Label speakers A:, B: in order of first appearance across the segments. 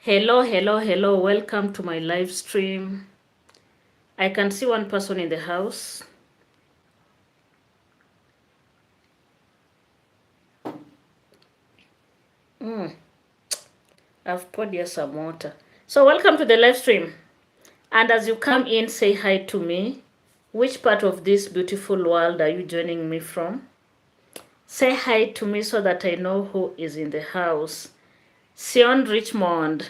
A: Hello. Welcome to my live stream. I can see one person in the house. I've poured here some water. So welcome to the live stream. And as you come in, say hi to me. Which part of this beautiful world are you joining me from? Say hi to me so that I know who is in the house. Sion Richmond.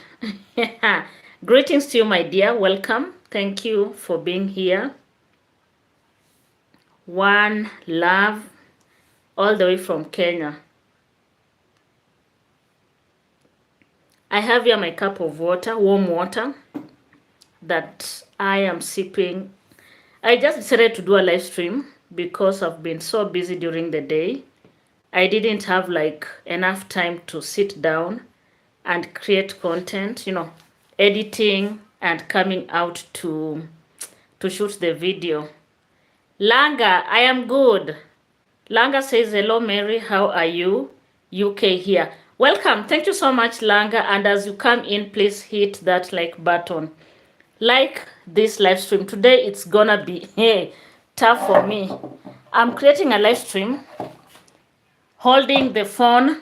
A: Greetings to you, my dear. Welcome. Thank you for being here. One love, all the way from Kenya. I have here my cup of water, warm water, that I am sipping. I just decided to do a live stream because I've been so busy during the day. I didn't have like enough time to sit down and create content, editing and coming out to shoot the video. Langa, I am good. Langa says, hello, Mary. How are you? UK here. Welcome. Thank you so much, Langa. And as you come in, please hit that like button. Like this live stream. Today, it's gonna be tough for me. I'm creating a live stream holding the phone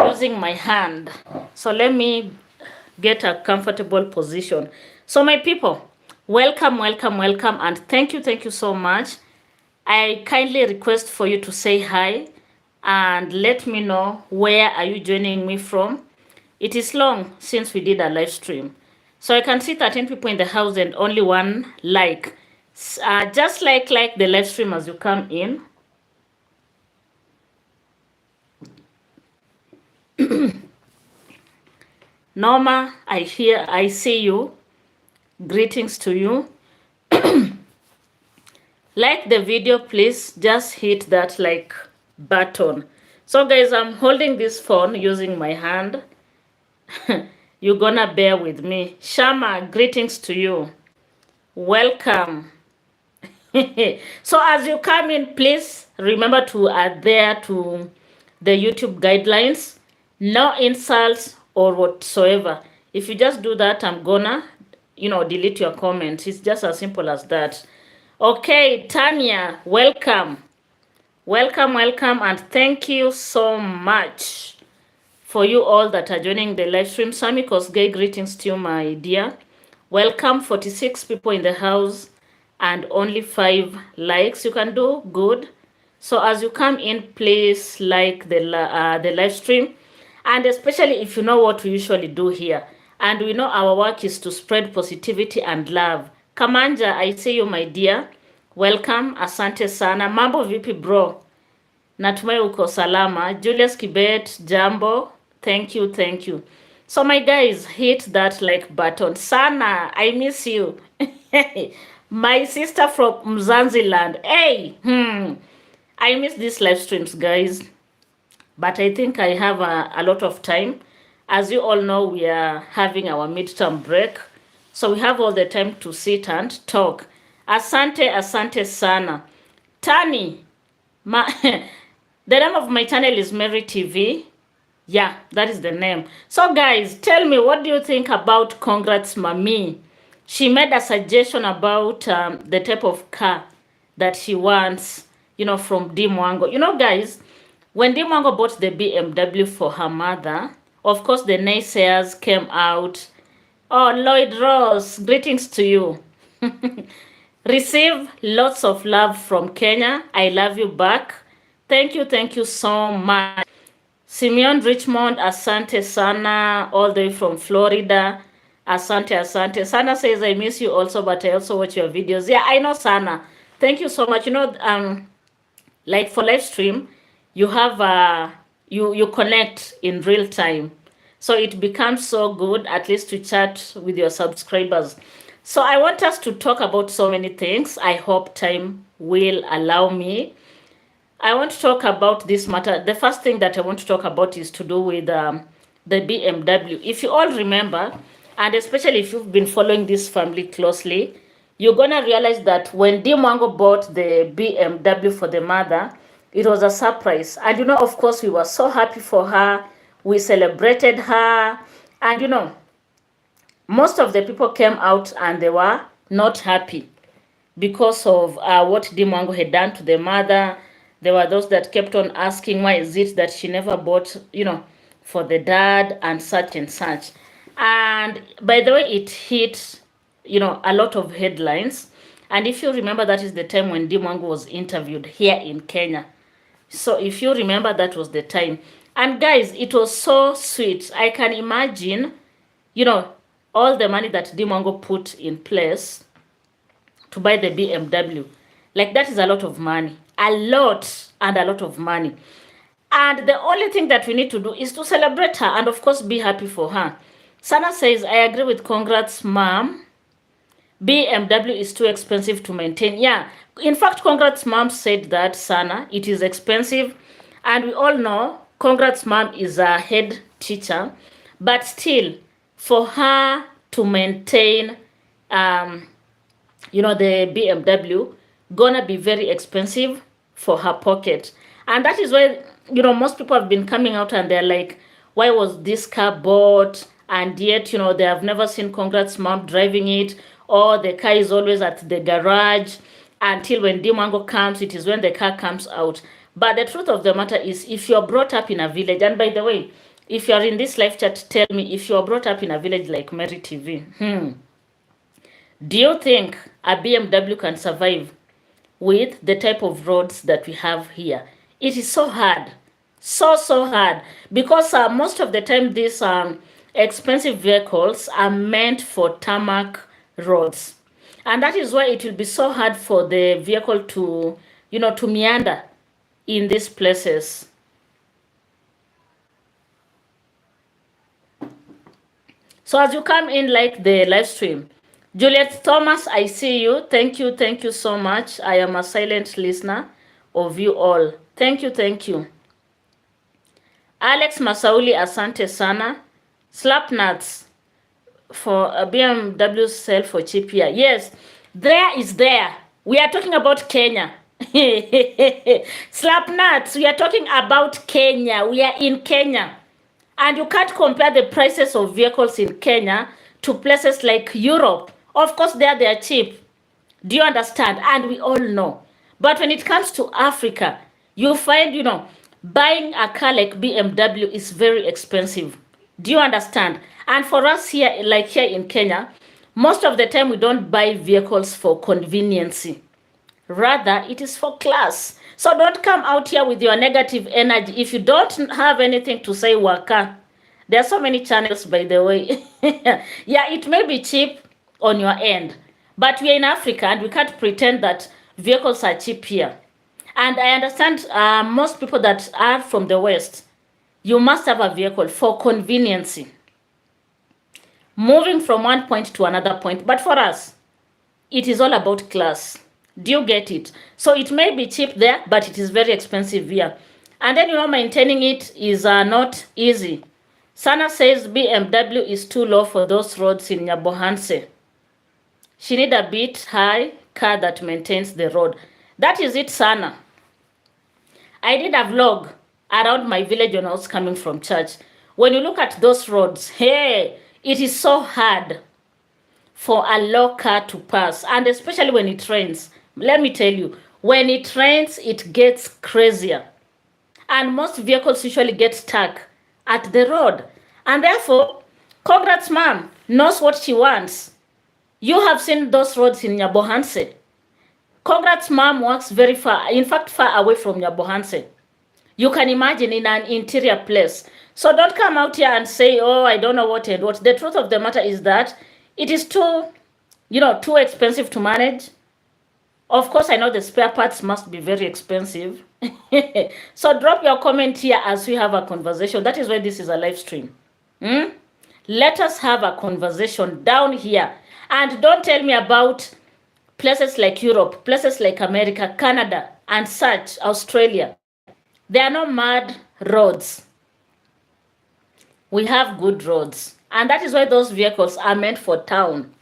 A: using my hand. So let me get a comfortable position. So my people, welcome, and thank you so much. I kindly request for you to say hi and let me know where are you joining me from. It is long since we did a live stream. So I can see 13 people in the house and only one like. Just like the live stream as you come in. Norma, I see you. Greetings to you. Like the video, please just hit that like button. So guys, I'm holding this phone using my hand. You're gonna bear with me. Shama, greetings to you. Welcome. So as you come in, please remember to adhere to the YouTube guidelines. No insults or whatsoever. If you just do that, I'm gonna, delete your comments. It's just as simple as that. Okay, Tanya, welcome. Welcome, and thank you so much for you all that are joining the live stream. Sami Kosgei, greetings to you, my dear. Welcome, 46 people in the house and only 5 likes. You can do good. So as you come in, please like the live stream. And especially if you know what we usually do here. And we know our work is to spread positivity and love. Kamanja, I see you, my dear. Welcome, asante sana. Mambo vipi bro? Natumai uko salama. Julius Kibet, jambo. Thank you. So my guys, hit that like button. Sana, I miss you. My sister from Mzanziland. Hey, I miss these live streams, guys. But I think I have a lot of time. As you all know, we are having our midterm break. So we have all the time to sit and talk. Asante sana. Tani, the name of my channel is Mary TV. Yeah, that is the name. So guys, tell me, what do you think about Congrats Mami? She made a suggestion about the type of car that she wants, from Dimwango. Guys, when Dimwango bought the BMW for her mother, of course, the naysayers came out. Oh, Lloyd Ross, greetings to you. Receive lots of love from Kenya. I love you back. Thank you so much. Simeon Richmond, asante sana, all the way from Florida. Asante. Sana says, I miss you also, but I also watch your videos. Yeah, I know, Sana. Thank you so much. Like for live stream, you have you connect in real time. So it becomes so good, at least to chat with your subscribers. So I want us to talk about so many things. I hope time will allow me. I want to talk about this matter. The first thing that I want to talk about is to do with the BMW. If you all remember, and especially if you've been following this family closely, you're going to realize that when Dimwango bought the BMW for the mother, It was a surprise. And, of course, we were so happy for her. We celebrated her. And, most of the people came out and they were not happy because of what Dimwango had done to the mother. There were those that kept on asking, why is it that she never bought, for the dad and such and such. And by the way, it hit, a lot of headlines. And if you remember, that is the time when Dimwango was interviewed here in Kenya. So if you remember, that was the time. And guys, it was so sweet. I can imagine, all the money that Dimwango put in place to buy the BMW. Like, that is a lot of money. A lot and a lot of money. And the only thing that we need to do is to celebrate her and, of course, be happy for her. Sana says, I agree with congrats, mom. BMW is too expensive to maintain. Yeah, in fact, congrats, mom said that, Sana. It is expensive. And we all know congrats, mom is a head teacher. But still, for her to maintain, the BMW, gonna be very expensive for her pocket. And that is why, most people have been coming out and they're like, why was this car bought? And yet, they have never seen congrats mom driving it, or the car is always at the garage until when Dimwango comes, it is when the car comes out. But the truth of the matter is, if you're brought up in a village, and by the way, if you're in this live chat, tell me if you're brought up in a village like Mary TV, do you think a BMW can survive with the type of roads that we have here? It is so hard. So hard. Because most of the time, these expensive vehicles are meant for tarmac roads. And that is why it will be so hard for the vehicle to, to meander in these places. So as you come in, like the live stream, Juliet Thomas, I see you. Thank you so much. I am a silent listener of you all. Thank you. Alex Masauli, asante sana. Slap nuts for a BMW sell for cheap here. Yes, there is there. We are talking about Kenya. Slap nuts, we are talking about Kenya. We are in Kenya. And you can't compare the prices of vehicles in Kenya to places like Europe. Of course, they are cheap. Do you understand? And we all know. But when it comes to Africa, you find, buying a car like BMW is very expensive. Do you understand? And for us here, like here in Kenya, most of the time we don't buy vehicles for convenience. Rather, it is for class. So don't come out here with your negative energy. If you don't have anything to say, waka. There are so many channels, by the way. Yeah, it may be cheap on your end. But we are in Africa and we can't pretend that vehicles are cheap here. And I understand most people that are from the West, you must have a vehicle for convenience. Moving from one point to another point. But for us, it is all about class. Do you get it? So it may be cheap there, but it is very expensive here. And then, maintaining it is not easy. Sana says BMW is too low for those roads in Nyabohanse. She need a bit high car that maintains the road. That is it, Sana. I did a vlog around my village when I was coming from church. When you look at those roads, hey, it is so hard for a low car to pass. And especially when it rains. Let me tell you, when it rains, it gets crazier. And most vehicles usually get stuck at the road. And therefore, congrats mom knows what she wants. You have seen those roads in Nyabohanse. Congrats mom works very far, in fact, far away from Nyabohanse. You can imagine in an interior place. So don't come out here and say, oh, I don't know what and what. The truth of the matter is that it is too expensive to manage. Of course, I know the spare parts must be very expensive. So drop your comment here as we have a conversation. That is why this is a live stream. Let us have a conversation down here. And don't tell me about places like Europe, places like America, Canada, and such, Australia. There are no mud roads. We have good roads. And that is why those vehicles are meant for town.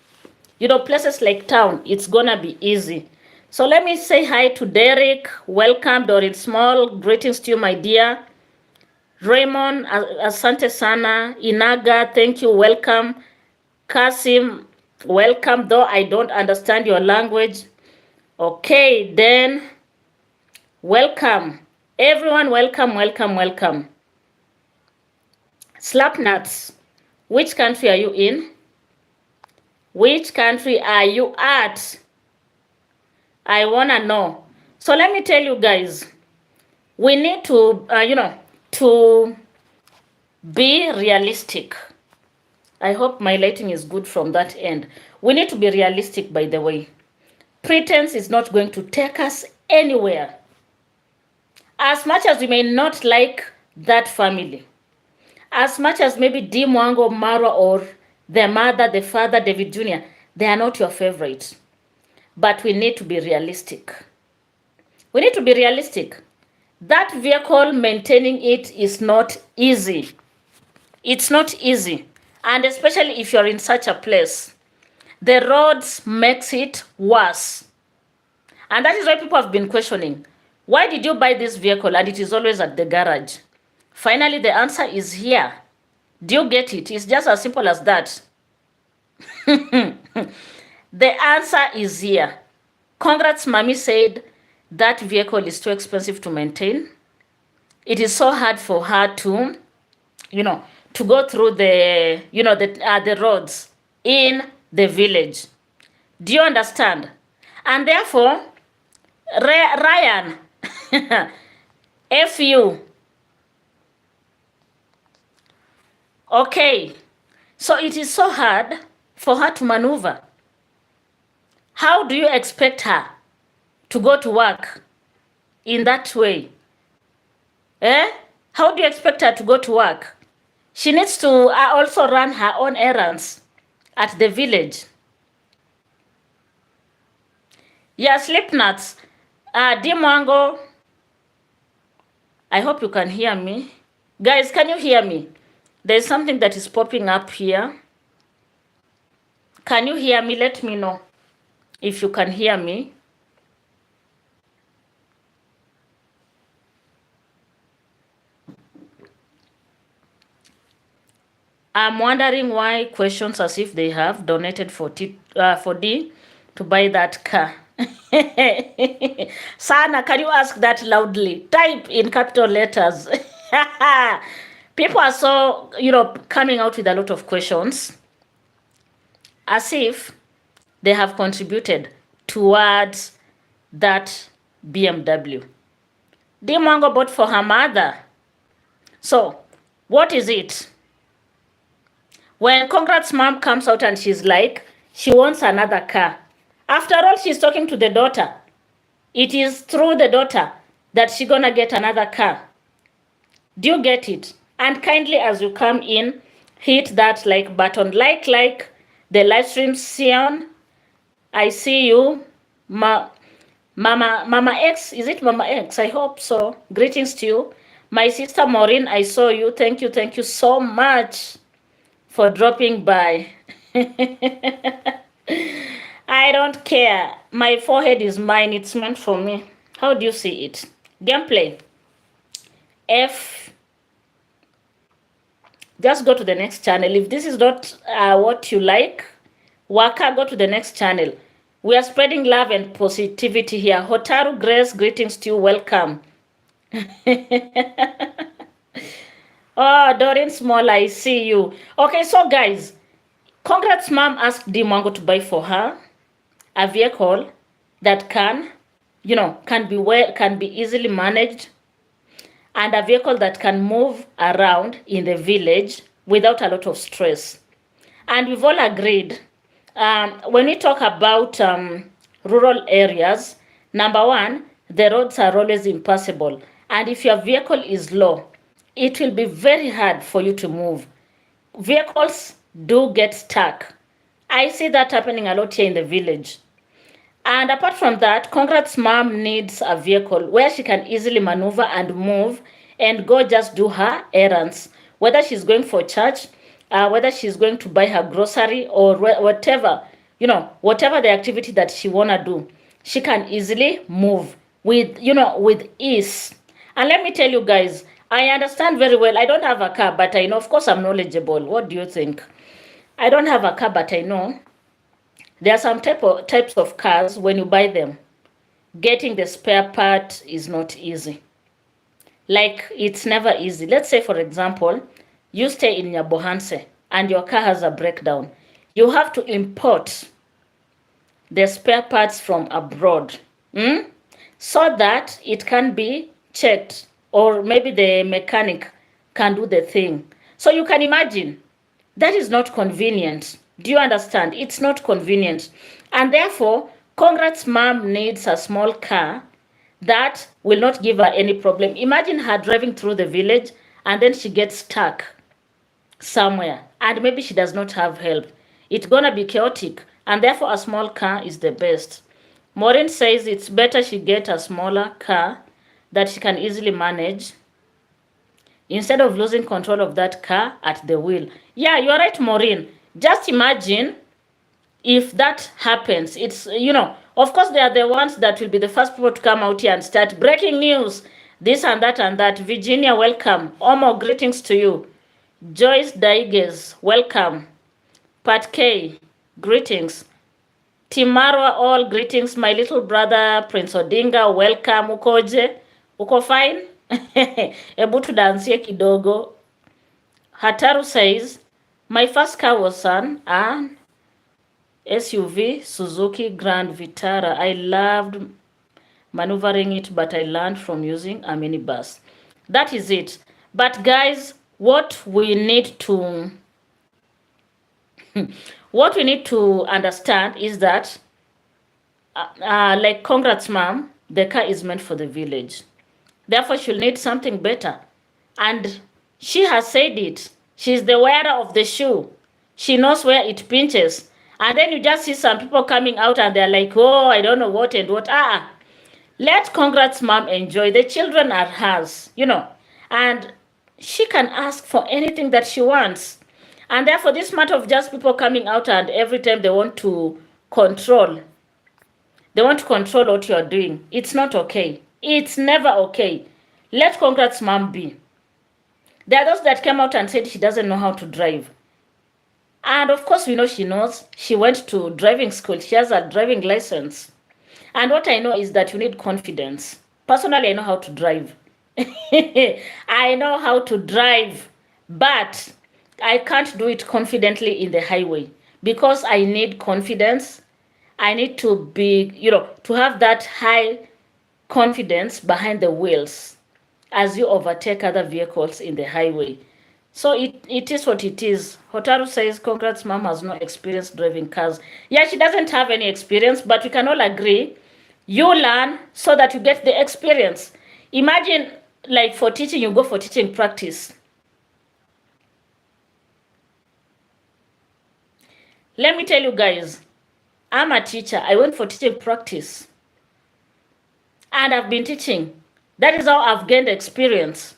A: Places like town, it's gonna be easy. So let me say hi to Derek. Welcome, Dorin Small. Greetings to you, my dear. Raymond, asante sana. Inaga, thank you. Welcome. Kasim, welcome, though I don't understand your language. Okay, then, welcome. Everyone, welcome, welcome, welcome. Slapnuts, which country are you in? Which country are you at? I want to know. So let me tell you guys, we need to, to be realistic. I hope my lighting is good from that end. We need to be realistic, by the way. Pretense is not going to take us anywhere. As much as we may not like that family, as much as maybe D. Mwango, Mara, or the mother, the father, David Jr., they are not your favorite. But we need to be realistic. We need to be realistic. That vehicle, maintaining it is not easy. It's not easy. And especially if you're in such a place, the roads makes it worse. And that is why people have been questioning, why did you buy this vehicle and it is always at the garage? Finally, the answer is here. Do you get it? It's just as simple as that. The answer is here. Congrats, Mommy said that vehicle is too expensive to maintain. It is so hard for her to, to go through the roads in the village. Do you understand? And therefore, Ryan, F you. Okay, so it is so hard for her to maneuver. How do you expect her to go to work in that way? How do you expect her to go to work? She needs to also run her own errands at the village. Yeah, sleep nuts. Dimongo, I hope you can hear me. Guys, can you hear me? There's something that is popping up here. Can you hear me? Let me know if you can hear me. I'm wondering why questions as if they have donated for D to buy that car. Sana, can you ask that loudly? Type in capital letters. People are so, coming out with a lot of questions as if they have contributed towards that BMW. Dimongo bought for her mother. So, what is it? When Congrats mom comes out and she's like, she wants another car. After all, she's talking to the daughter. It is through the daughter that she's gonna get another car. Do you get it? And kindly, as you come in, hit that like button. Like the live stream, Sion. I see you. Mama X, is it Mama X? I hope so. Greetings to you. My sister Maureen, I saw you. Thank you so much for dropping by. I don't care. My forehead is mine. It's meant for me. How do you see it? Gameplay. F. Just go to the next channel. If this is not what you like, Waka, go to the next channel. We are spreading love and positivity here. Hotaru Grace, greetings to you. Welcome. Oh, Doreen Small, I see you. Okay, so guys, Congrats mom asked Dimongo to buy for her a vehicle that can be easily managed, and a vehicle that can move around in the village without a lot of stress. And we've all agreed, when we talk about rural areas, number one, the roads are always impassable. And if your vehicle is low, it will be very hard for you to move. Vehicles do get stuck. I see that happening a lot here in the village. And apart from that, Congrats mom needs a vehicle where she can easily maneuver and move and go just do her errands. Whether she's going for church, whether she's going to buy her grocery or whatever, whatever the activity that she wanna do. She can easily move with, with ease. And let me tell you guys, I understand very well. I don't have a car, but I know, of course, I'm knowledgeable. What do you think? I don't have a car, but I know there are some types of cars. When you buy them, getting the spare part is not easy. Like, it's never easy. Let's say, for example, you stay in Nyabohanse and your car has a breakdown. You have to import the spare parts from abroad, so that it can be checked, or maybe the mechanic can do the thing. So you can imagine that is not convenient. Do you understand? It's not convenient. And therefore, Congrats mom needs a small car that will not give her any problem. Imagine her driving through the village and then she gets stuck somewhere and maybe she does not have help. It's gonna be chaotic, and therefore a small car is the best. Maureen says it's better she get a smaller car that she can easily manage instead of losing control of that car at the wheel. Yeah, you're right, Maureen. Just imagine if that happens. It's, of course, they are the ones that will be the first people to come out here and start breaking news, this and that and that. Virginia, welcome. Omo, greetings to you. Joyce Daiges, welcome. Pat K, greetings. Timarwa, all greetings. My little brother, Prince Odinga, welcome. Ukoje? Uko fine? Ebu tudansie kidogo. Hataru says, my first car was an SUV, Suzuki Grand Vitara. I loved maneuvering it, but I learned from using a minibus. That is it. But guys, what we need to understand is that, like Congrats mom, the car is meant for the village. Therefore, she'll need something better. And she has said it. She's the wearer of the shoe. She knows where it pinches. And then you just see some people coming out and they're like, oh, I don't know what and what. Let Congrats mom enjoy. The children are hers, and she can ask for anything that she wants. And therefore, this matter of just people coming out and every time they want to control what you're doing, it's not okay. It's never okay. Let Congrats mom be. There are those that came out and said she doesn't know how to drive. And of course, we know she knows. She went to driving school. She has a driving license. And what I know is that you need confidence. Personally, I know how to drive. I know how to drive, but I can't do it confidently in the highway because I need confidence. I need to be, to have that high confidence behind the wheels as you overtake other vehicles in the highway. So it is what it is. Hotaru says, Congrats mom has no experience driving cars. Yeah, she doesn't have any experience, but we can all agree, you learn so that you get the experience. Imagine, like for teaching, you go for teaching practice. Let me tell you guys, I'm a teacher. I went for teaching practice. And I've been teaching. That is how I've gained experience.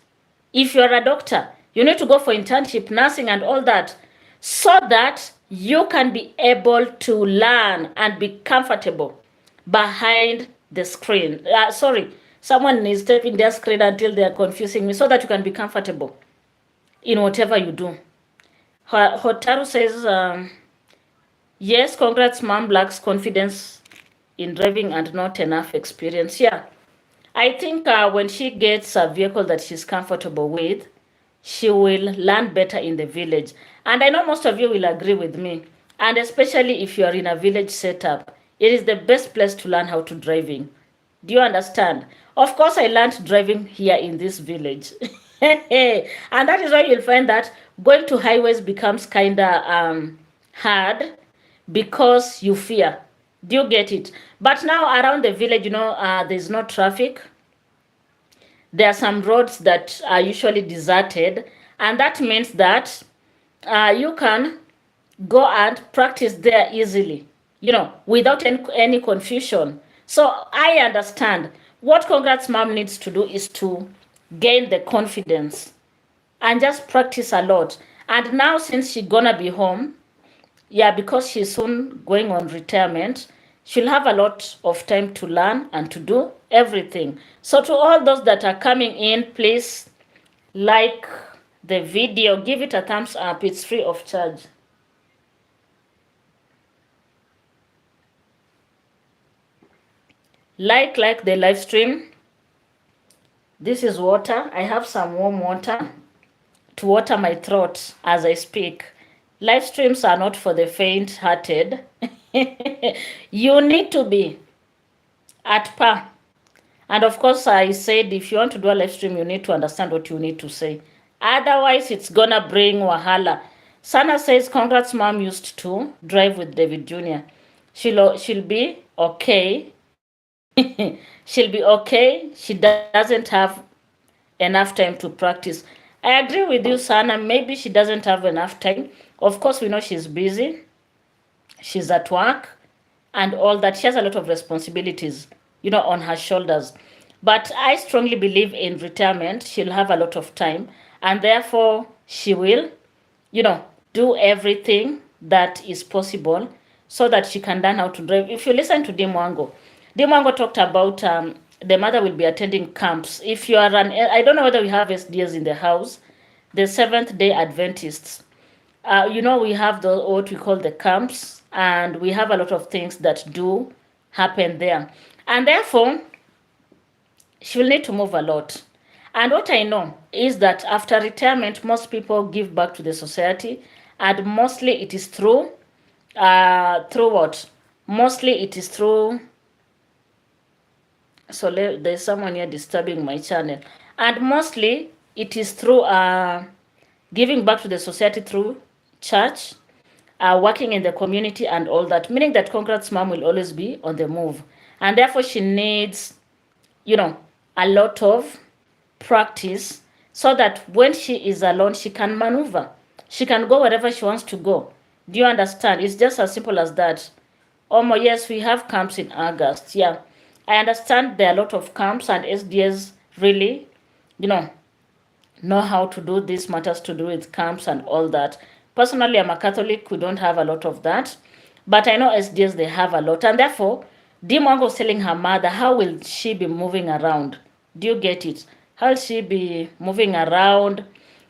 A: If you're a doctor, you need to go for internship, nursing, and all that, so that you can be able to learn and be comfortable behind the screen. Sorry, someone is tapping their screen until they're confusing me, so that you can be comfortable in whatever you do. Hotaru says, yes, Congrats mom lacks confidence in driving and not enough experience. Yeah, I think when she gets a vehicle that she's comfortable with, she will learn better in the village. And I know most of you will agree with me. And especially if you are in a village setup, it is the best place to learn how to driving. Do you understand? Of course, I learned driving here in this village. And that is why you'll find that going to highways becomes kind of hard because you fear. Do you get it? But now around the village, there's no traffic. There are some roads that are usually deserted, and that means that you can go and practice there easily, without any confusion. So I understand what Congrats mom needs to do is to gain the confidence and just practice a lot. And now since she's gonna be home, yeah, because she's soon going on retirement, she'll have a lot of time to learn and to do everything. So to all those that are coming in, please like the video, give it a thumbs up. It's free of charge. Like the live stream. This is water. I have some warm water to water my throat as I speak. Live streams are not for the faint-hearted. You need to be at par. And of course, I said if you want to do a live stream, you need to understand what you need to say. Otherwise, it's gonna bring wahala. Sana says, congrats, mom used to drive with David Jr. She'll be okay. She'll be okay. She doesn't have enough time to practice. I agree with you, Sana. Maybe she doesn't have enough time. Of course, we know she's busy. She's at work and all that. She has a lot of responsibilities, on her shoulders. But I strongly believe in retirement, she'll have a lot of time, and therefore she will, do everything that is possible so that she can learn how to drive. If you listen to Dimwango talked about the mother will be attending camps. If you are I don't know whether we have SDs in the house, the Seventh-day Adventists. We have what we call the camps, and we have a lot of things that do happen there. And therefore, she will need to move a lot. And what I know is that after retirement, most people give back to the society, and mostly it is through what? Mostly it is through. So there's someone here disturbing my channel, and mostly it is through giving back to the society through church, working in the community and all that, meaning that Congrats mom will always be on the move. And therefore she needs, a lot of practice so that when she is alone, she can maneuver. She can go wherever she wants to go. Do you understand? It's just as simple as that. Omo, yes, we have camps in August. Yeah, I understand there are a lot of camps, and SDS really, know how to do these matters to do with camps and all that. Personally, I'm a Catholic. We don't have a lot of that. But I know SDS, they have a lot. And therefore, Dimwang was telling her mother, how will she be moving around? Do you get it? How will she be moving around,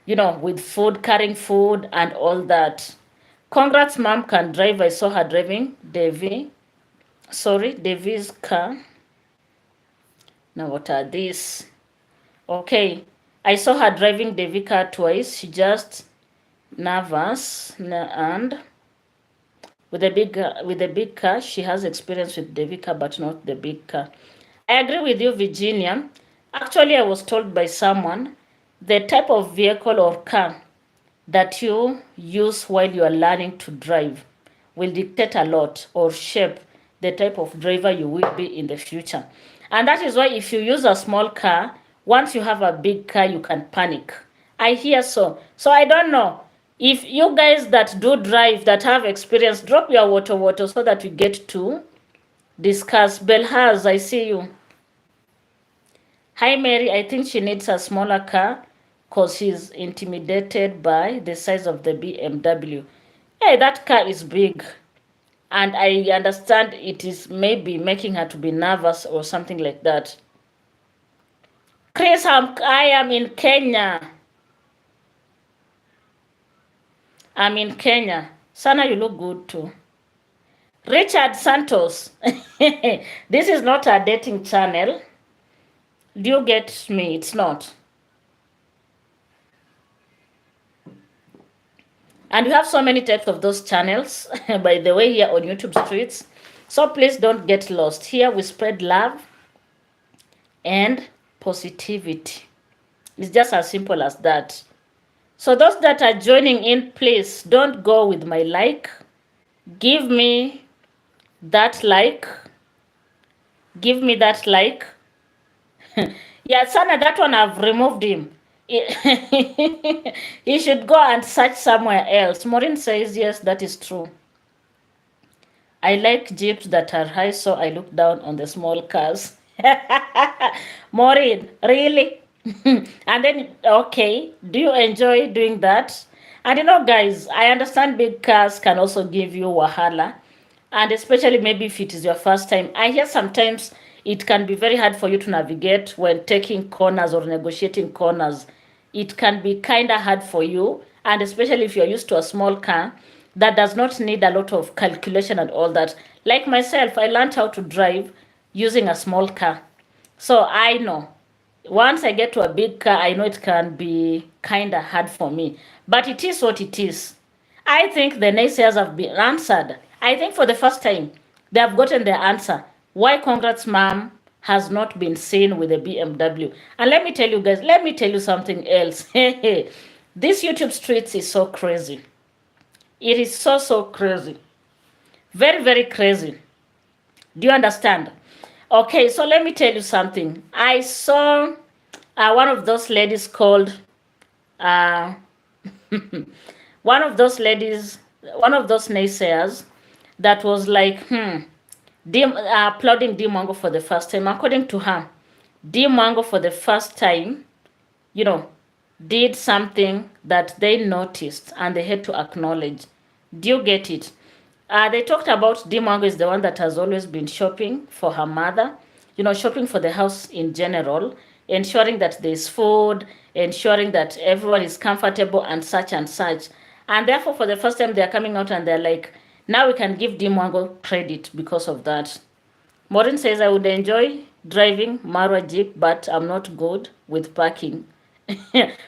A: with food, carrying food and all that? Congrats, mom can drive. I saw her driving Devi's car. Now, what are these? Okay. I saw her driving Devi's car twice. She just nervous, and with the big car, she has experience with Devi's car, but not the big car. I agree with you, Virginia. Actually, I was told by someone the type of vehicle or car that you use while you are learning to drive will dictate a lot or shape the type of driver you will be in the future. And that is why if you use a small car, once you have a big car, you can panic. I hear so. So I don't know. If you guys that do drive, that have experience, drop your water so that we get to discuss. Belhaz, I see you. Hi, Mary. I think she needs a smaller car because she's intimidated by the size of the BMW. Hey, that car is big. And I understand it is maybe making her to be nervous or something like that. Chris, I am in Kenya. I'm in Kenya. Sana, you look good too. Richard Santos. This is not a dating channel. Do you get me? It's not. And we have so many types of those channels, by the way, here on YouTube streets. So please don't get lost. Here we spread love and positivity. It's just as simple as that. So those that are joining in, please don't go with my like. Give me that like. Give me that like. Yeah, Sana, that one I've removed him. He should go and search somewhere else. Maureen says, yes, that is true. I like jeeps that are high, so I look down on the small cars. Maureen, really? And then, okay, do you enjoy doing that? And guys, I understand big cars can also give you wahala. And especially maybe if it is your first time. I hear sometimes it can be very hard for you to navigate when taking corners or negotiating corners. It can be kind of hard for you, and especially if you're used to a small car that does not need a lot of calculation and all that. Like myself, I learned how to drive using a small car. So I know once I get to a big car, I know it can be kind of hard for me. But it is what it is. I think the naysayers have been answered. I think for the first time, they have gotten their answer. Why Congrats Mom has not been seen with a BMW. And let me tell you guys, let me tell you something else. This YouTube streets is so crazy. It is so, so crazy. Very, very crazy. Do you understand? Okay, so let me tell you something. I saw one of those ladies called uh, one of those naysayers that was like, applauding Dimongo for the first time. According to her, Dimongo for the first time, you know, did something that they noticed and they had to acknowledge. Do you get it? They talked about Dimongo is the one that has always been shopping for her mother, shopping for the house in general, ensuring that there's food, ensuring that everyone is comfortable and such and such. And therefore, for the first time, they're coming out and they're like, now we can give Dimongo credit because of that. Maureen says, I would enjoy driving Marwa Jeep, but I'm not good with parking.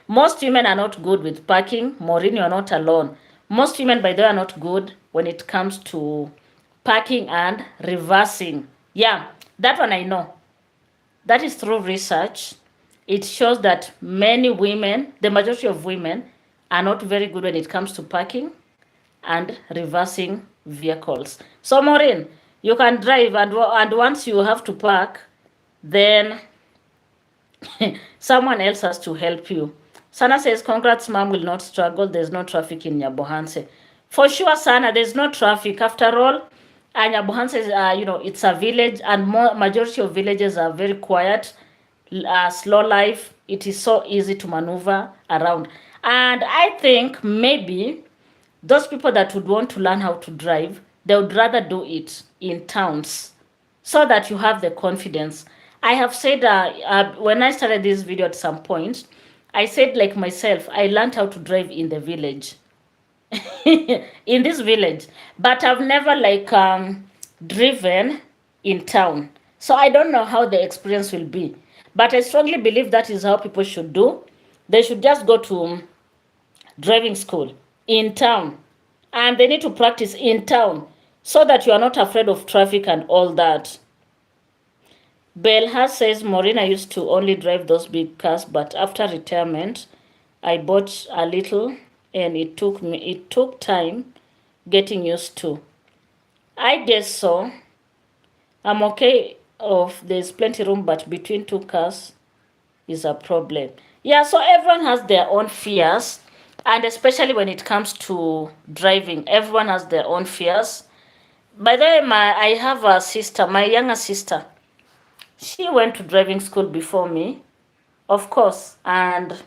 A: Most women are not good with parking. Maureen, you're not alone. Most women, by the way, are not good when it comes to parking and reversing. Yeah, that one I know. That is through research. It shows that many women, the majority of women, are not very good when it comes to parking and reversing vehicles. So, Maureen, you can drive, and once you have to park, then someone else has to help you. Sana says, congrats, mom will not struggle. There's no traffic in Nyabohanse. For sure, Sana, there's no traffic. After all, Nyabohanse is, it's a village, and majority of villages are very quiet, slow life. It is so easy to maneuver around. And I think maybe those people that would want to learn how to drive, they would rather do it in towns so that you have the confidence. I have said when I started this video at some point, I said like myself, I learned how to drive in the village, in this village, but I've never like driven in town. So I don't know how the experience will be. But I strongly believe that is how people should do. They should just go to driving school in town, and they need to practice in town so that you are not afraid of traffic and all that. Belha says, Maureen, I used to only drive those big cars, but after retirement, I bought a little, and it took time getting used to. I guess so. I'm okay if there's plenty room, but between two cars is a problem. Yeah, so everyone has their own fears, and especially when it comes to driving, everyone has their own fears. By the way, I have a sister, my younger sister. She went to driving school before me, of course, and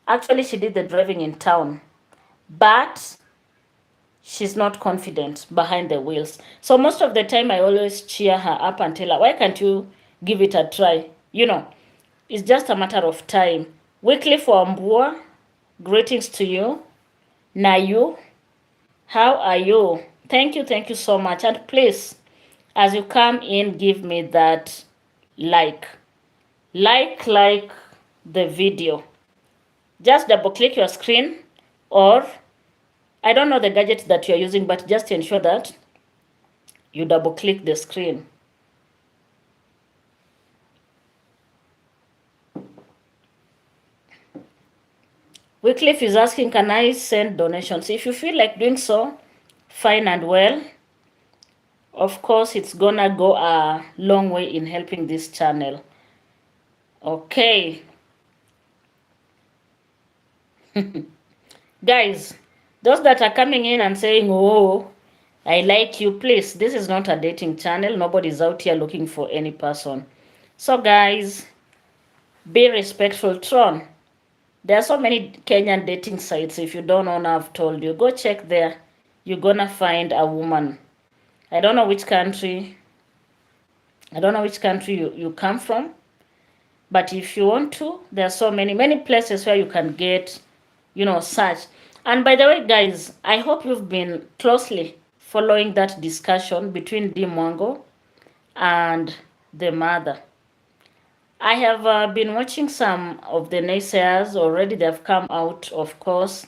A: actually she did the driving in town, but she's not confident behind the wheels. So most of the time I always cheer her up and tell her, why can't you give it a try? It's just a matter of time. Weekly for Mbua, greetings to you. Nayu, how are you? Thank you so much. And please, as you come in, give me that like the video. Just double click your screen, or I don't know the gadget that you're using, but just ensure that you double click the screen. Wycliffe is asking, can I send donations? If you feel like doing so, fine and well. Of course, it's gonna go a long way in helping this channel. Okay. Guys, those that are coming in and saying, oh, I like you, please, this is not a dating channel. Nobody's out here looking for any person. So guys, be respectful. Tron, there are so many Kenyan dating sites. If you don't know, I've told you, go check there. You're gonna find a woman I don't know which country. I don't know which country you come from. But if you want to, there are so many places where you can get, such. And by the way, guys, I hope you've been closely following that discussion between Di Mwango and the mother. I have been watching some of the naysayers already. They've come out, of course,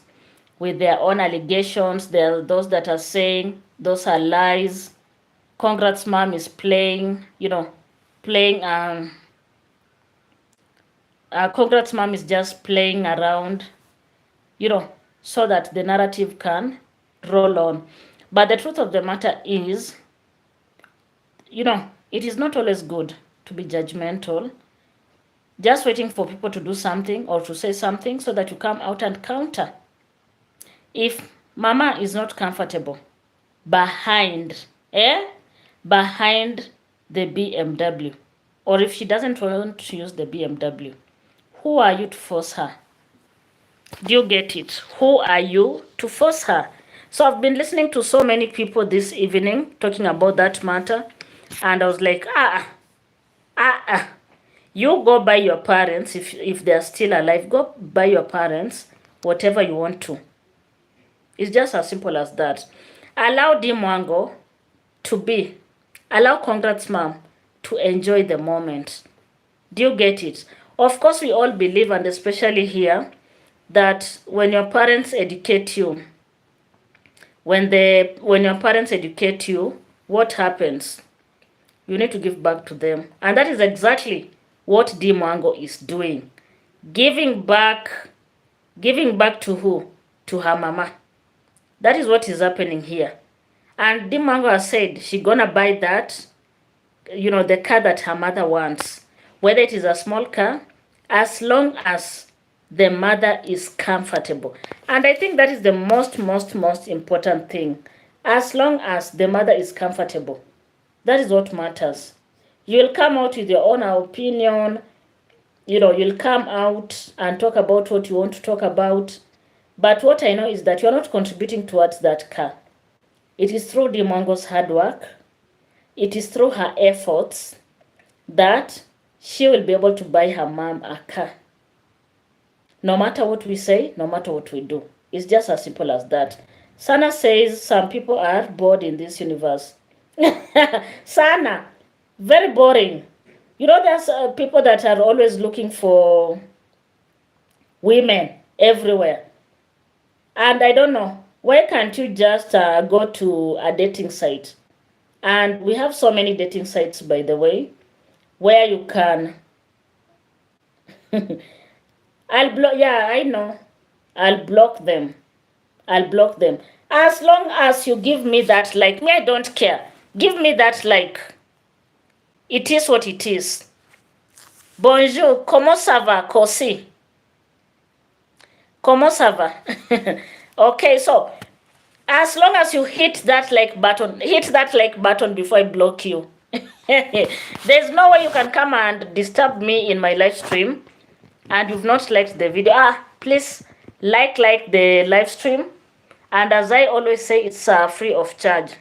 A: with their own allegations. There are those that are saying those are lies. Congrats mom is playing, playing Congrats mom is just playing around, so that the narrative can roll on. But the truth of the matter is, it is not always good to be judgmental, just waiting for people to do something or to say something so that you come out and counter. If mama is not comfortable behind the BMW, or if she doesn't want to use the BMW, who are you to force her? Do you get it? Who are you to force her? So I've been listening to so many people this evening talking about that matter, and I was like, you go buy your parents, if they're still alive, go buy your parents whatever you want to. It's just as simple as that. Allow Di Mwango to be. Allow Congrats mom to enjoy the moment. Do you get it? Of course, we all believe, and especially here, that when your parents educate you, when your parents educate you, what happens? You need to give back to them. And that is exactly what Di Mwango is doing. Giving back to who? To her mama. That is what is happening here. And Di Mwango has said she's gonna buy that, the car that her mother wants. Whether it is a small car, as long as the mother is comfortable. And I think that is the most important thing. As long as the mother is comfortable. That is what matters. You'll come out with your own opinion. You'll come out and talk about what you want to talk about. But what I know is that you're not contributing towards that car. It is through Di Mwango's hard work. It is through her efforts that she will be able to buy her mom a car. No matter what we say, no matter what we do. It's just as simple as that. Sana says some people are bored in this universe. Sana, very boring. There's people that are always looking for women everywhere. And I don't know, why can't you just go to a dating site? And we have so many dating sites, by the way, where you can... I know. I'll block them. As long as you give me that like, me, I don't care. Give me that like. It is what it is. Bonjour, comment ça va, Kosi? Comment ça va? Okay, so as long as you hit that like button before I block you. There's no way you can come and disturb me in my live stream and you've not liked the video. Please like the live stream. And as I always say, it's free of charge.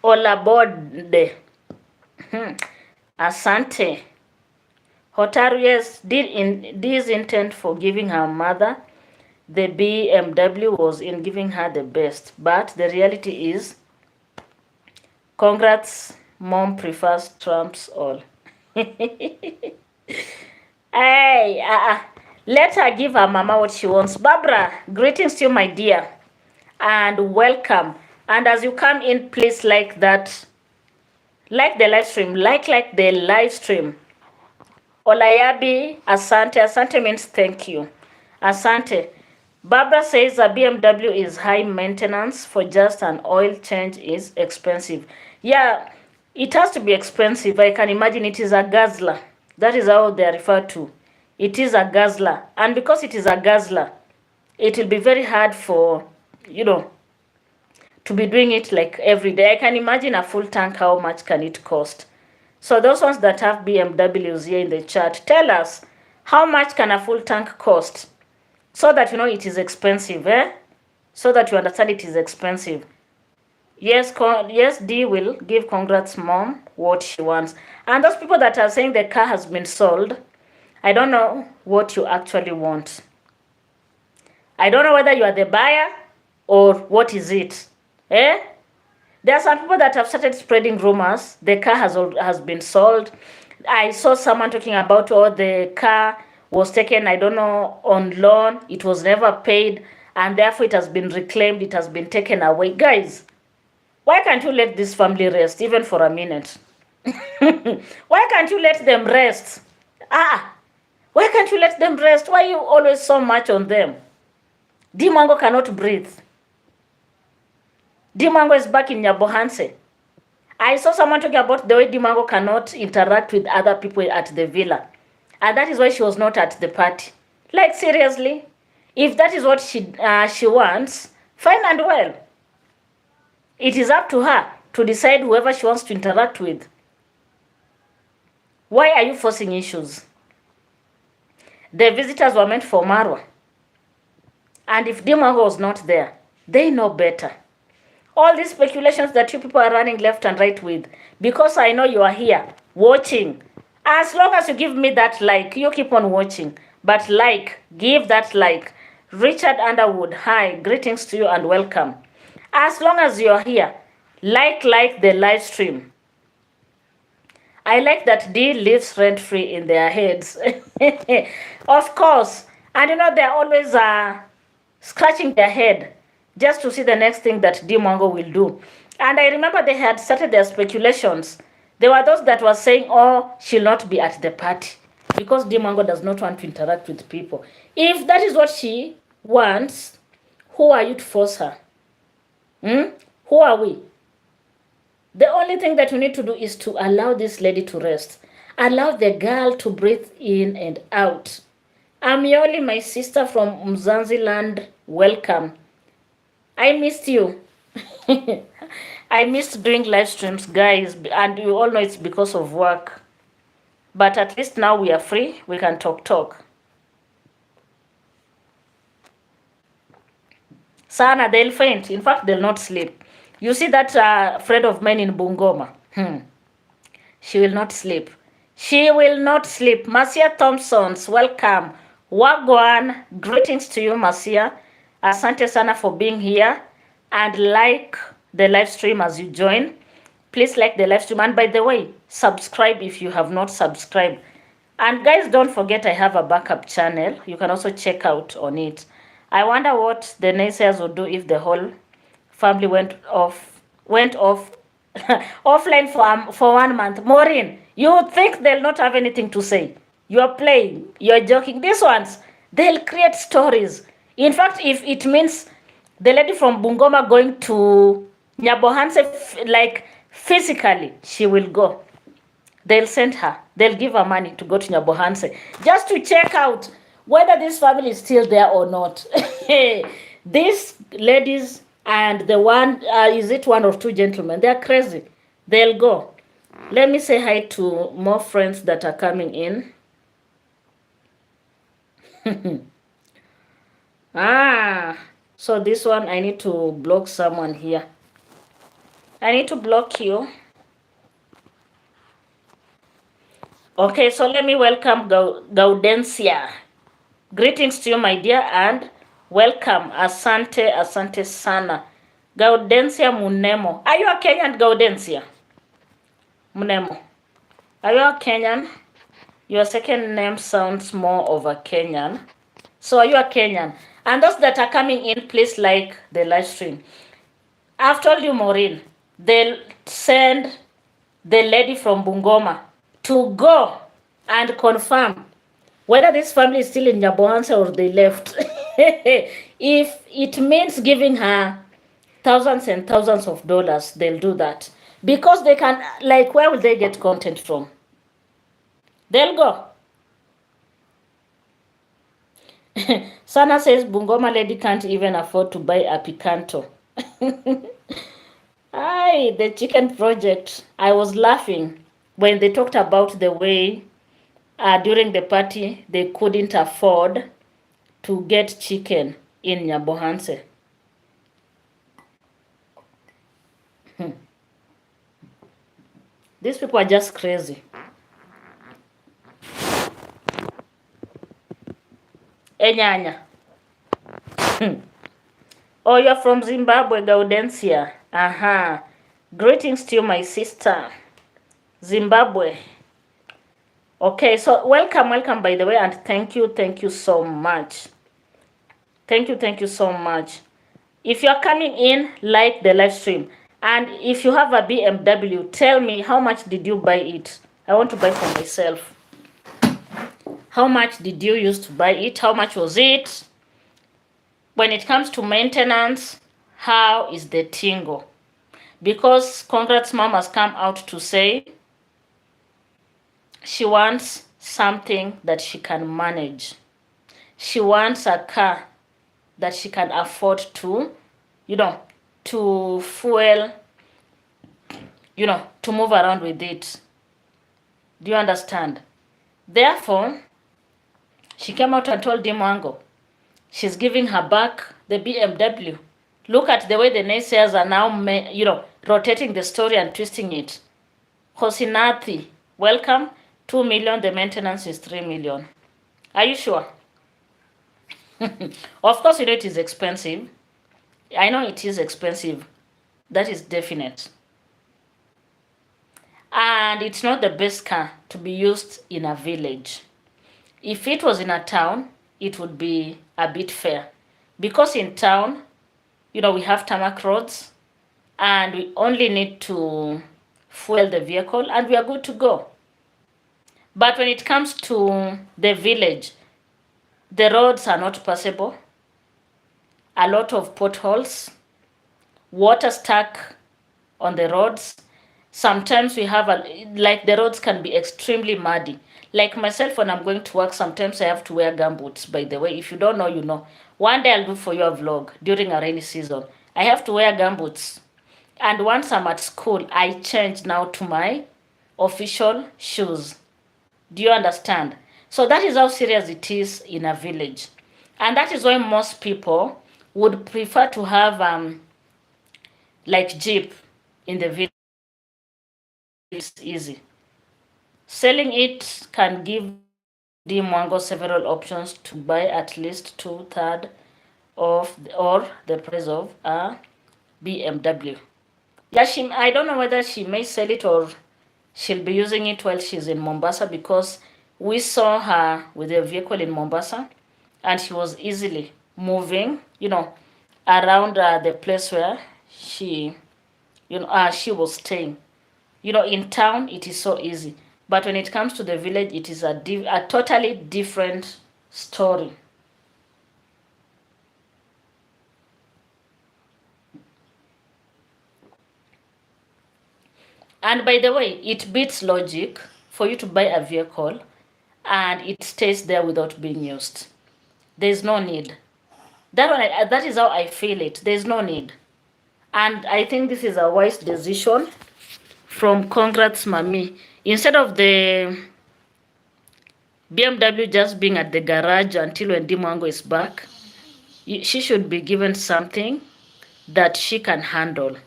A: Olabode. Asante. Hotaru, yes, D's intent for giving her mother the BMW was in giving her the best. But the reality is, congrats, mom prefers trumps all. Hey, let her give her mama what she wants. Barbara, greetings to you, my dear. And welcome. And as you come in, please like that. Like the live stream. Like the live stream. Olayabi, asante. Asante means thank you. Asante. Barbara says a BMW is high maintenance. For just an oil change is expensive. Yeah, it has to be expensive. I can imagine it is a guzzler. That is how they are referred to. It is a guzzler. And because it is a guzzler, it will be very hard for, to be doing it like every day. I can imagine a full tank, how much can it cost? So those ones that have BMWs here in the chat, tell us, how much can a full tank cost? So that you know it is expensive, eh? So that you understand it is expensive. Yes, yes, D will give congrats mom what she wants. And those people that are saying the car has been sold, I don't know what you actually want. I don't know whether you are the buyer or what is it. Eh? There are some people that have started spreading rumors. The car has been sold. I saw someone talking about, oh, the car was taken, I don't know, on loan. It was never paid, and therefore it has been reclaimed. It has been taken away. Guys, why can't you let this family rest, even for a minute? Why can't you let them rest? Why can't you let them rest? Why are you always so much on them? Dimango cannot breathe. Dimango is back in Nyabohanse. I saw someone talking about the way Dimango cannot interact with other people at the villa. And that is why she was not at the party. Like, seriously? If that is what she wants, fine and well. It is up to her to decide whoever she wants to interact with. Why are you forcing issues? The visitors were meant for Marwa. And if Dimango was not there, they know better. All these speculations that you people are running left and right with, because I know you are here watching. As long as you give me that like, you keep on watching. But like, give that like. Richard Underwood, hi, greetings to you and welcome. As long as you're here, like the live stream. I like that D lives rent-free in their heads. Of course. And you know, they're always scratching their head just to see the next thing that D Mongo will do. And I remember they had started their speculations. There were those that were saying, oh, she'll not be at the party because D Mongo does not want to interact with people. If that is what she wants, who are you to force her? Who are we? The only thing that we need to do is to allow this lady to rest. Allow the girl to breathe in and out. Amioli, my sister from Mzanziland, welcome. I missed you. I missed doing live streams, guys, and you all know it's because of work. But at least now we are free. We can talk. Sana, they'll faint. In fact, they'll not sleep. You see that friend of mine in Bungoma? She will not sleep. She will not sleep. Marcia Thompsons, welcome. Wagwan, greetings to you, Marcia. Asante sana for being here. And like the live stream as you join. Please like the live stream. And by the way, subscribe if you have not subscribed. And guys, don't forget I have a backup channel. You can also check out on it. I wonder what the naysayers would do if the whole family went off offline for 1 month. Maureen, you think they'll not have anything to say? You're playing, you're joking. These ones, they'll create stories. In fact, if it means the lady from Bungoma going to Nyabohanse, like physically, she will go. They'll send her. They'll give her money to go to Nyabohanse just to check out whether this family is still there or not. These ladies and the one, is it one or two gentlemen? They're crazy. They'll go. Let me say hi to more friends that are coming in. So this one, I need to block someone here. I need to block you. Okay, so let me welcome Gaudencia. Greetings to you, my dear, and welcome. Asante sana. Gaudencia Munemo. Are you a Kenyan, Gaudencia? Munemo. Are you a Kenyan? Your second name sounds more of a Kenyan. So are you a Kenyan? And those that are coming in, please like the live stream. I've told you, Maureen, they'll send the lady from Bungoma to go and confirm whether this family is still in Nyabohanse or they left. If it means giving her thousands and thousands of dollars, they'll do that. Because they can, like, where will they get content from? They'll go. Sana says Bungoma lady can't even afford to buy a picanto. Aye, the chicken project. I was laughing. when they talked about the way during the party they couldn't afford to get chicken in Nyabohanse. These people are just crazy. Enyanya. Oh, you're from Zimbabwe, Gaudensia. Aha. Greetings to you, my sister. Zimbabwe. Okay, so welcome, by the way, and thank you so much. Thank you so much. If you're coming in, like the live stream. And if you have a BMW, tell me how much did you buy it? I want to buy for myself. How much did you use to buy it? How much was it? When it comes to maintenance, how is the tingle? Because Congrats Mom has come out to say she wants something that she can manage. She wants a car that she can afford to, to fuel, to move around with it. Do you understand? Therefore, she came out and told Dimwango she's giving her back the BMW. Look at the way the naysayers are now, rotating the story and twisting it. Hosinathi, welcome. 2 million, the maintenance is 3 million. Are you sure? Of course, it is expensive. I know it is expensive. That is definite. And it's not the best car to be used in a village. If it was in a town, it would be a bit fair. Because in town, we have tarmac roads and we only need to fuel the vehicle and we are good to go. But when it comes to the village, the roads are not passable. A lot of potholes, water stuck on the roads. Sometimes we have, the roads can be extremely muddy. Like myself, when I'm going to work, sometimes I have to wear gumboots, by the way. If you don't know, you know. One day I'll do for you a vlog during a rainy season. I have to wear gumboots. And once I'm at school, I change now to my official shoes. Do you understand? So that is how serious it is in a village. And that is why most people would prefer to have Jeep in the village. It's easy. Selling it can give Dimwango several options to buy at least 2/3 of or the price of a BMW. Yeah, I don't know whether she may sell it or she'll be using it while she's in Mombasa, because we saw her with a vehicle in Mombasa and she was easily moving, around the place where she was staying. In town, it is so easy. But when it comes to the village, it is a totally different story. And by the way, it beats logic for you to buy a vehicle and it stays there without being used. There's no need. That is how I feel it. There's no need. And I think this is a wise decision from Congrats Mami. Instead of the BMW just being at the garage until when Dimwango is back, she should be given something that she can handle.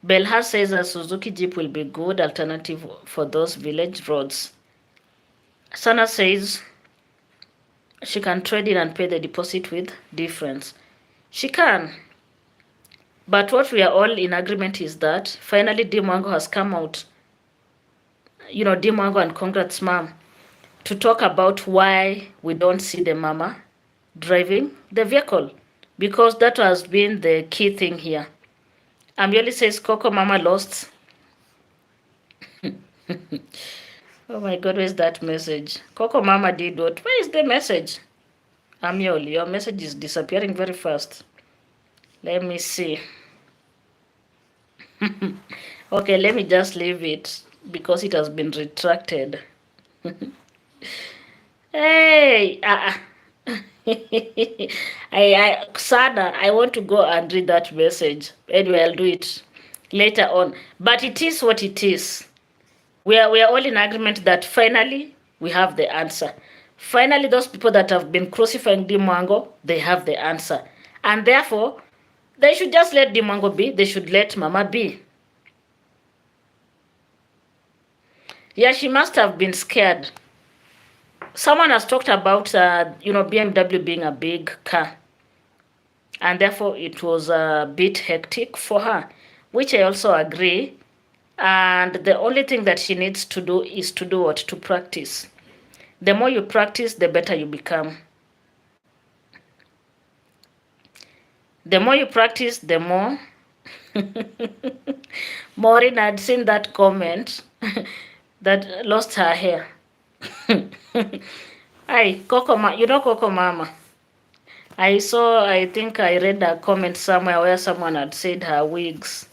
A: Belha says a Suzuki Jeep will be good alternative for those village roads. Sana says she can trade in and pay the deposit with difference. She can. But what we are all in agreement is that finally Dimwango has come out, Dimwango and Congrats Mom, to talk about why we don't see the mama driving the vehicle, because that has been the key thing here. Amioli says Coco Mama lost. Oh my God, where's that message? Coco Mama did what? Where is the message? Amioli, your message is disappearing very fast. Let me see. Okay, let me just leave it because it has been retracted. Hey, Sana, I want to go and read that message. Anyway, I'll do it later on. But it is what it is. We are all in agreement that finally we have the answer. Finally, those people that have been crucifying Dimango, they have the answer. And therefore, they should just let Dimango be. They should let Mama be. Yeah, she must have been scared. Someone has talked about, BMW being a big car. And therefore, it was a bit hectic for her, which I also agree. And the only thing that she needs to do is to do what? To practice. The more you practice, the better you become. The more you practice, the more. Maureen had seen that comment that lost her hair. Hi, you know Coco Mama. I think I read a comment somewhere where someone had said her wigs,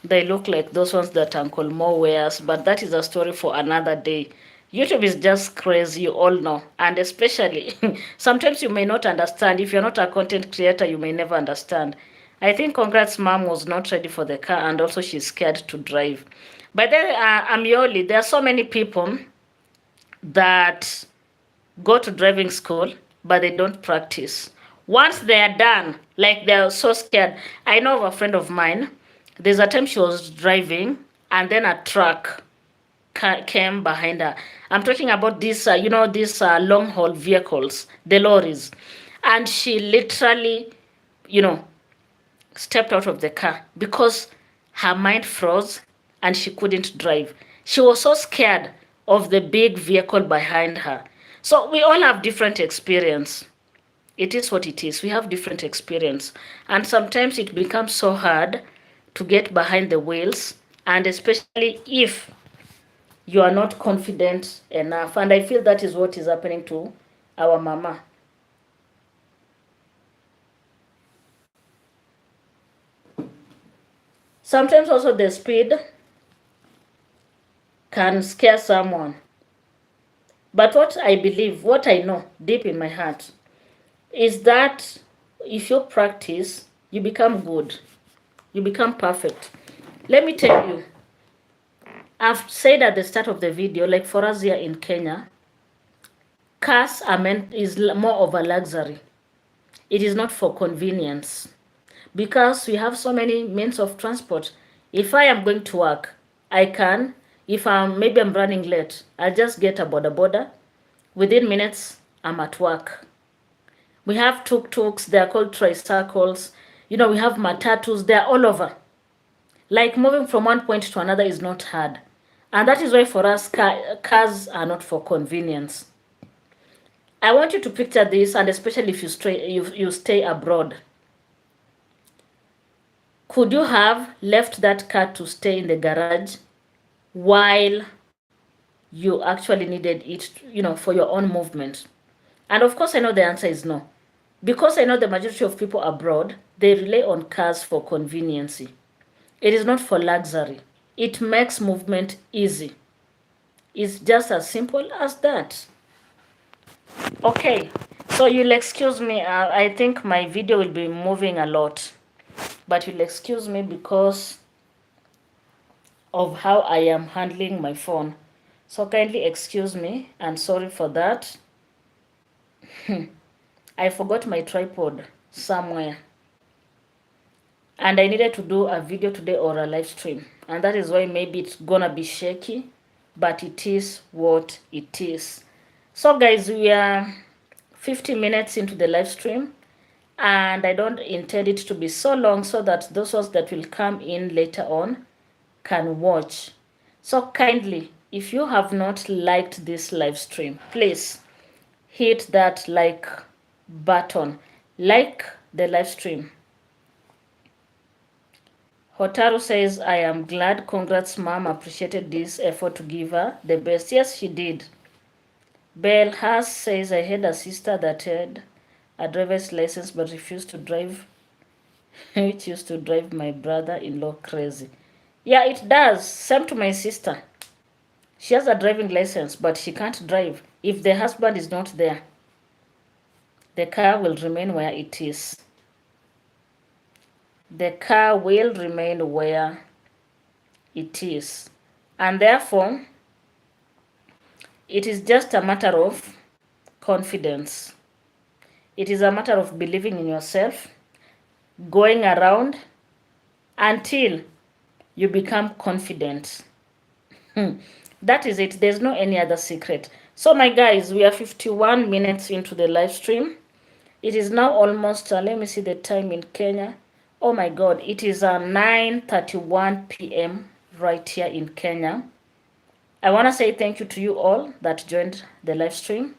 A: they look like those ones that Uncle Mo wears, but that is a story for another day. YouTube is just crazy, you all know. And especially, sometimes you may not understand. If you're not a content creator, you may never understand. I think Congrats Mom was not ready for the car, and also she's scared to drive. But then, Amioli, there are so many people that go to driving school, but they don't practice. Once they are done, like they're so scared. I know of a friend of mine, there's a time she was driving, and then a truck came behind her. I'm talking about these, these long haul vehicles, the lorries. And she literally, you know, stepped out of the car because her mind froze and she couldn't drive. She was so scared of the big vehicle behind her. So we all have different experience. It is what it is. We have different experience. And sometimes it becomes so hard to get behind the wheels, and especially if you are not confident enough. And I feel that is what is happening to our mama. Sometimes also the speed can scare someone. But what I believe, what I know deep in my heart, is that if you practice, you become good. You become perfect. Let me tell you, I've said at the start of the video, like for us here in Kenya, cars is more of a luxury. It is not for convenience. Because we have so many means of transport. If I am going to work, I can. If maybe I'm running late, I'll just get a boda. Within minutes, I'm at work. We have tuk-tuks, they're called tricycles. We have matatus, they're all over. Like moving from one point to another is not hard. And that is why for us, cars are not for convenience. I want you to picture this, and especially if you stay abroad. Could you have left that car to stay in the garage while you actually needed it, for your own movement? And of course, I know the answer is no. Because I know the majority of people abroad, they rely on cars for convenience. It is not for luxury. It makes movement easy. It's just as simple as that. Okay, so you'll excuse me. I think my video will be moving a lot. But you'll excuse me because of how I am handling my phone. So kindly excuse me, and sorry for that. I forgot my tripod somewhere. And I needed to do a video today or a live stream. And that is why maybe it's gonna be shaky, but it is what it is. So guys, we are 50 minutes into the live stream. And I don't intend it to be so long so that those ones that will come in later on can watch. So kindly, if you have not liked this live stream, please hit that like button. Like the live stream. Hotaru says, I am glad. Congrats, mom. Appreciated this effort to give her the best. Yes, she did. Belle Haas says, I had a sister that had a driver's license but refused to drive, which used to drive my brother-in-law crazy. Yeah, it does. Same to my sister. She has a driving license, but she can't drive. If the husband is not there, the car will remain where it is. The car will remain where it is. And therefore, It is just a matter of confidence. It is a matter of believing in yourself, going around until you become confident. That is it. There's no any other secret. So my guys, we are 51 minutes into the live stream. It is now almost, let me see the time in Kenya. Oh my God, it is 9:31 p.m. right here in Kenya. I want to say thank you to you all that joined the live stream.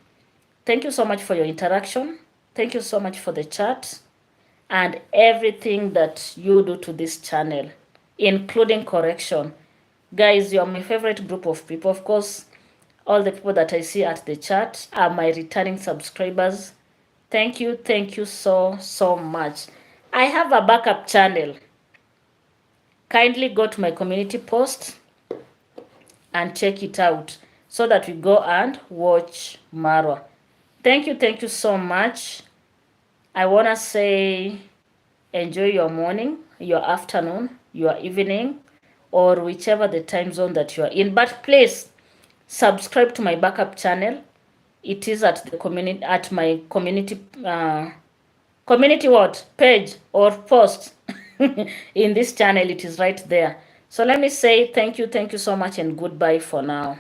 A: Thank you so much for your interaction. Thank you so much for the chat and everything that you do to this channel, including correction. Guys, you are my favorite group of people. Of course, all the people that I see at the chat are my returning subscribers. Thank you so much. I have a backup channel. Kindly go to my community post and check it out so that we go and watch Marwa. Thank you so much. I want to say enjoy your morning, your afternoon, your evening, or whichever the time zone that you are in. But please subscribe to my backup channel. It is at the community, at my community community what page or post in this channel. It is right there. So let me say thank you so much and goodbye for now.